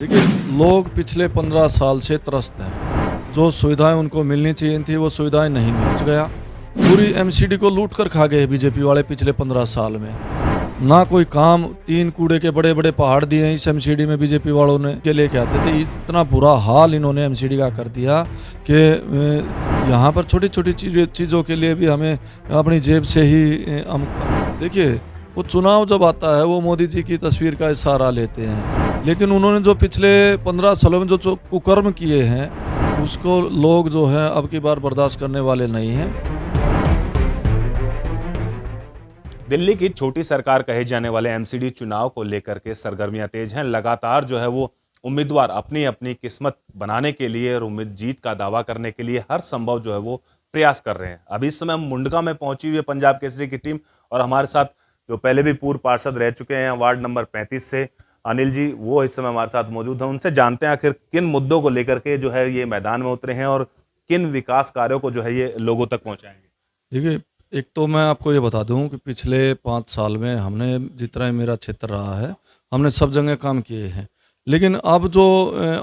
देखिए, लोग पिछले 15 साल से त्रस्त हैं। जो सुविधाएं उनको मिलनी चाहिए थी वो सुविधाएं नहीं मिल गया। पूरी एमसीडी को लूट कर खा गए बीजेपी वाले पिछले 15 साल में। ना कोई काम, 3 कूड़े के बड़े बड़े पहाड़ दिए हैं इस एमसीडी में बीजेपी वालों ने के लेके आते थे। इतना बुरा हाल इन्होंने एमसीडी का कर दिया कि यहाँ पर छोटी छोटी चीज़ों के लिए भी हमें अपनी जेब से ही हम देखिए, वो चुनाव जब आता है वो मोदी जी की तस्वीर का सहारा लेते हैं, लेकिन उन्होंने जो पिछले 15 सालों में जो कुकर्म किए हैं उसको लोग जो है अब की बार बर्दाश्त करने वाले नहीं हैं। दिल्ली की छोटी सरकार कहे जाने वाले एमसीडी चुनाव को लेकर के सरगर्मियां तेज हैं। लगातार जो है वो उम्मीदवार अपनी अपनी किस्मत बनाने के लिए और उम्मीद जीत का दावा करने के लिए हर संभव जो है वो प्रयास कर रहे हैं। अभी इस समय हम मुंडका में पहुंची हुई है पंजाब केसरी की टीम, और हमारे साथ जो पहले भी पूर्व पार्षद रह चुके हैं वार्ड नंबर 35 से अनिल जी, वो इस समय हमारे साथ मौजूद हैं। उनसे जानते हैं आखिर किन मुद्दों को लेकर के जो है ये मैदान में उतरे हैं और किन विकास कार्यों को जो है ये लोगों तक पहुंचाएंगे। देखिए, एक तो मैं आपको ये बता दूं कि पिछले 5 साल में हमने जितना मेरा क्षेत्र रहा है हमने सब जगह काम किए हैं, लेकिन अब जो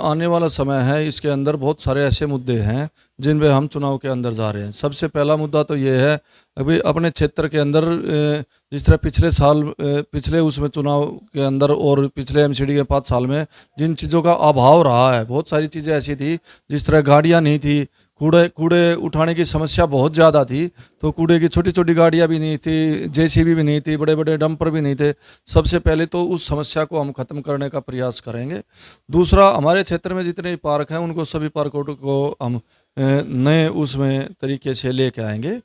आने वाला समय है इसके अंदर बहुत सारे ऐसे मुद्दे हैं जिन पे हम चुनाव के अंदर जा रहे हैं। सबसे पहला मुद्दा तो ये है, अभी अपने क्षेत्र के अंदर जिस तरह पिछले साल पिछले उसमें चुनाव के अंदर और पिछले एमसीडी के 5 साल में जिन चीज़ों का अभाव रहा है, बहुत सारी चीज़ें ऐसी थी जिस तरह गाड़ियाँ नहीं थी, कूड़े उठाने की समस्या बहुत ज़्यादा थी, तो कूड़े की छोटी छोटी गाड़ियाँ भी नहीं थी, जेसीबी भी नहीं थी, बड़े बड़े डंपर भी नहीं थे। सबसे पहले तो उस समस्या को हम ख़त्म करने का प्रयास करेंगे। दूसरा, हमारे क्षेत्र में जितने भी पार्क हैं उनको सभी पार्कों को हम नए उसमें तरीके से लेके आएंगे।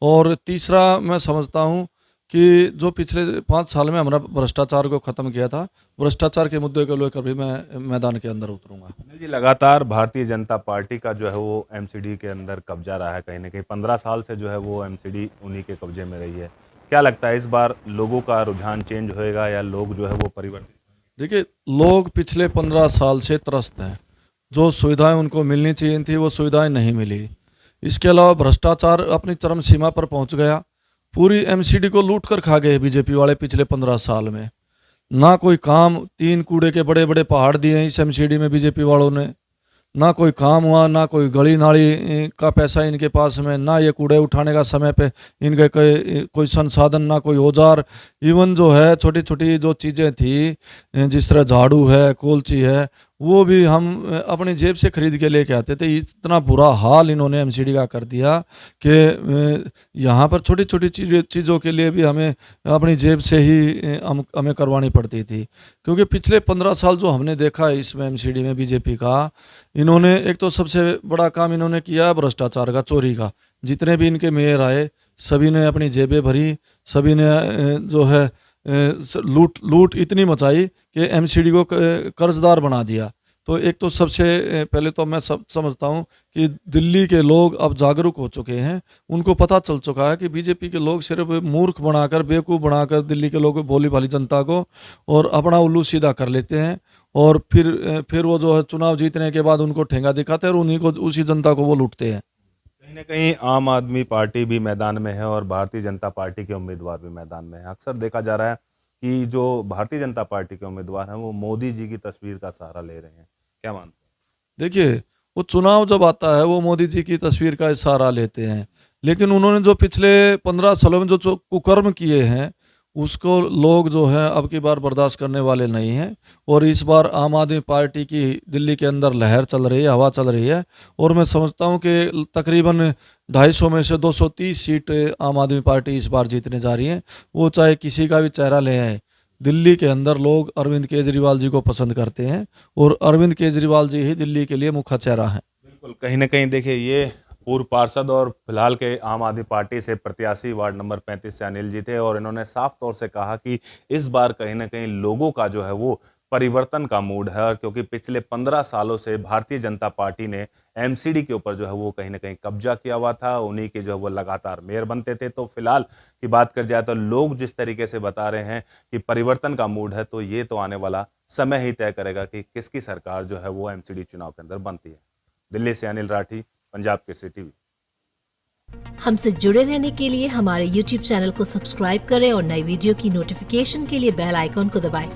और तीसरा, मैं समझता हूँ कि जो पिछले 5 साल में हमारा भ्रष्टाचार को ख़त्म किया था, भ्रष्टाचार के मुद्दे को लेकर भी मैं मैदान के अंदर उतरूंगा। जी, लगातार भारतीय जनता पार्टी का जो है वो एमसीडी के अंदर कब्जा रहा है। कहीं ना कहीं 15 साल से जो है वो एमसीडी उन्हीं के कब्जे में रही है। क्या लगता है इस बार लोगों का रुझान चेंज होएगा या लोग जो है वो परिवर्तित? देखिए, लोग पिछले 15 साल से त्रस्त हैं। जो सुविधाएं उनको मिलनी चाहिए थी वो सुविधाएं नहीं मिली। इसके अलावा भ्रष्टाचार अपनी चरम सीमा पर पहुंच गया। पूरी एमसीडी को लूट कर खा गए बीजेपी वाले पिछले 15 साल में। ना कोई काम, 3 कूड़े के बड़े बड़े पहाड़ दिए हैं इस एमसीडी में बीजेपी वालों ने। ना कोई काम हुआ, ना कोई गली नाली का पैसा इनके पास में, ना ये कूड़े उठाने का समय पे इनके कोई संसाधन, ना कोई औजार। इवन जो है छोटी छोटी जो चीज़ें थी जिस तरह झाड़ू है, कोलची है, वो भी हम अपनी जेब से खरीद के लेके आते थे। इतना बुरा हाल इन्होंने एमसीडी का कर दिया कि यहाँ पर छोटी छोटी चीज़ों के लिए भी हमें अपनी जेब से ही हमें करवानी पड़ती थी। क्योंकि पिछले 15 साल जो हमने देखा है इसमें एमसीडी में बीजेपी का, इन्होंने एक तो सबसे बड़ा काम इन्होंने किया भ्रष्टाचार का, चोरी का। जितने भी इनके मेयर आए सभी ने अपनी जेबें भरी, सभी ने जो है लूट इतनी मचाई कि एमसीडी को कर्जदार बना दिया। तो एक तो सबसे पहले तो मैं समझता हूँ कि दिल्ली के लोग अब जागरूक हो चुके हैं। उनको पता चल चुका है कि बीजेपी के लोग सिर्फ मूर्ख बनाकर, बेवकूफ़ बनाकर दिल्ली के लोग, भोली भाली जनता को और अपना उल्लू सीधा कर लेते हैं, और फिर वो जो है चुनाव जीतने के बाद उनको ठेंगा दिखाते हैं और उन्हीं को, उसी जनता को वो लूटते हैं। कहीं ना कहीं आम आदमी पार्टी भी मैदान में है और भारतीय जनता पार्टी के उम्मीदवार भी मैदान में है। अक्सर देखा जा रहा है कि जो भारतीय जनता पार्टी के उम्मीदवार हैं वो मोदी जी की तस्वीर का सहारा ले रहे हैं। क्या मानते हैं? देखिए, वो चुनाव जब आता है वो मोदी जी की तस्वीर का सहारा लेते हैं, लेकिन उन्होंने जो पिछले 15 सालों में जो कुकर्म किए हैं उसको लोग जो है अब की बार बर्दाश्त करने वाले नहीं हैं। और इस बार आम आदमी पार्टी की दिल्ली के अंदर लहर चल रही है, हवा चल रही है, और मैं समझता हूं कि तकरीबन 250 में से 230 सीट आम आदमी पार्टी इस बार जीतने जा रही है। वो चाहे किसी का भी चेहरा ले आए, दिल्ली के अंदर लोग अरविंद केजरीवाल जी को पसंद करते हैं और अरविंद केजरीवाल जी ही दिल्ली के लिए मुख्य चेहरा है। बिल्कुल, कहीं ना कहीं देखिए ये पूर्व पार्षद और फिलहाल के आम आदमी पार्टी से प्रत्याशी वार्ड नंबर 35 से अनिल जी थे, और इन्होंने साफ तौर से कहा कि इस बार कहीं ना कहीं लोगों का जो है वो परिवर्तन का मूड है। और क्योंकि पिछले 15 सालों से भारतीय जनता पार्टी ने एमसीडी के ऊपर जो है वो कहीं ना कहीं कब्जा किया हुआ था, उन्हीं के जो है वो लगातार मेयर बनते थे। तो फिलहाल की बात कर जाए तो लोग जिस तरीके से बता रहे हैं कि परिवर्तन का मूड है, तो ये तो आने वाला समय ही तय करेगा कि किसकी सरकार जो है वो एमसीडी चुनाव के अंदर बनती है। दिल्ली से अनिल राठी, पंजाब केसरी टीवी। हमसे जुड़े रहने के लिए हमारे YouTube चैनल को सब्सक्राइब करें और नई वीडियो की नोटिफिकेशन के लिए बेल आइकॉन को दबाएं।